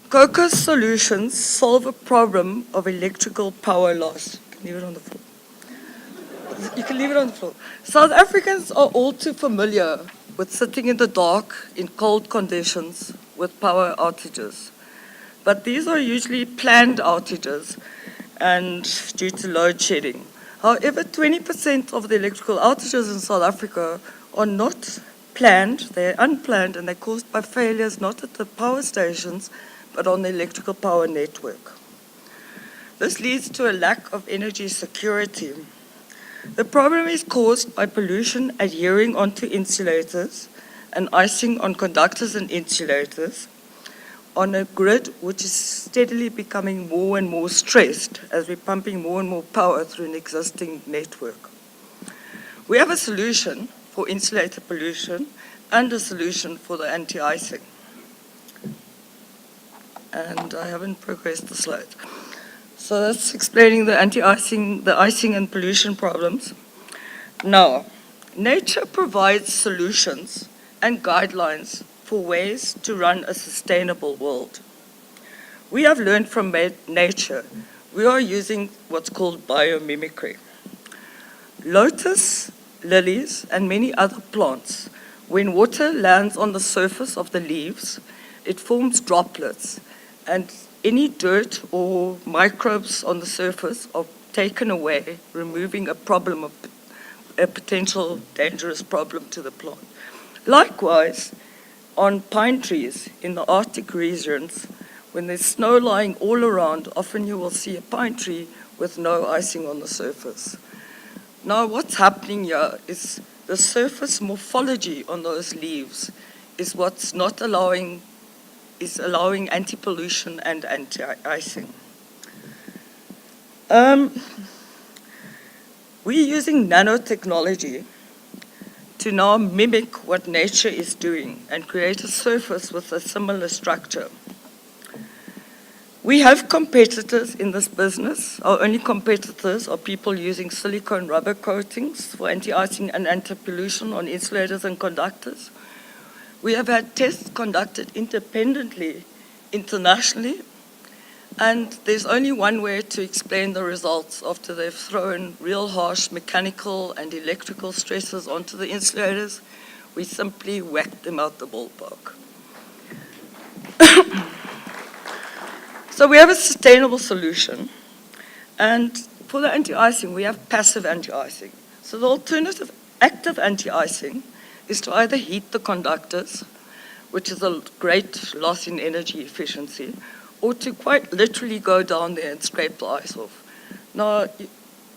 Coco's solutions solve a problem of electrical power loss. You can leave it on the floor. You can leave it on the floor. South Africans are all too familiar with sitting in the dark in cold conditions with power outages. But these are usually planned outages and due to load shedding. However, 20% of the electrical outages in South Africa are not planned, they're unplanned, and they're caused by failures not at the power stations, but on the electrical power network. This leads to a lack of energy security. The problem is caused by pollution adhering onto insulators and icing on conductors and insulators on a grid which is steadily becoming more and more stressed as we're pumping more and more power through an existing network. We have a solution for insulator pollution and a solution for the anti-icing. And I haven't progressed the slide. So that's explaining the anti-icing, the icing and pollution problems. Now, nature provides solutions and guidelines for ways to run a sustainable world. We have learned from nature. We are using what's called biomimicry. Lotus, lilies, and many other plants, when water lands on the surface of the leaves, it forms droplets, and any dirt or microbes on the surface are taken away, removing a potential dangerous problem to the plant. Likewise, on pine trees in the Arctic regions, when there's snow lying all around, often you will see a pine tree with no icing on the surface. Now, what's happening here is the surface morphology on those leaves is what's not allowing anti-pollution and anti-icing. We're using nanotechnology to now mimic what nature is doing and create a surface with a similar structure. We have competitors in this business. Our only competitors are people using silicone rubber coatings for anti-icing and anti-pollution on insulators and conductors. We have had tests conducted independently, internationally, and there's only one way to explain the results after they've thrown real harsh mechanical and electrical stresses onto the insulators. We simply whacked them out the ballpark. So we have a sustainable solution, and for the anti-icing, we have passive anti-icing. So the alternative active anti-icing is to either heat the conductors, which is a great loss in energy efficiency, or to quite literally go down there and scrape the ice off. Now,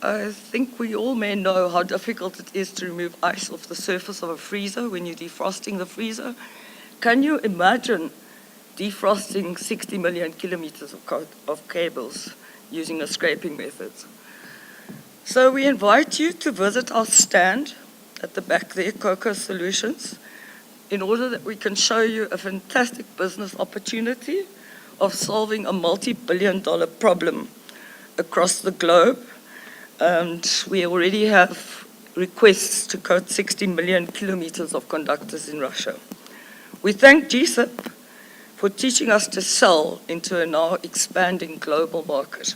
I think we all may know how difficult it is to remove ice off the surface of a freezer when you're defrosting the freezer. Can you imagine defrosting 60 million kilometers of cables using a scraping method? So we invite you to visit our stand at the back there, Coco Solutions, in order that we can show you a fantastic business opportunity of solving a multi-billion-dollar problem across the globe. And we already have requests to coat 60 million kilometers of conductors in Russia. We thank GCIP for teaching us to sell into a now expanding global market.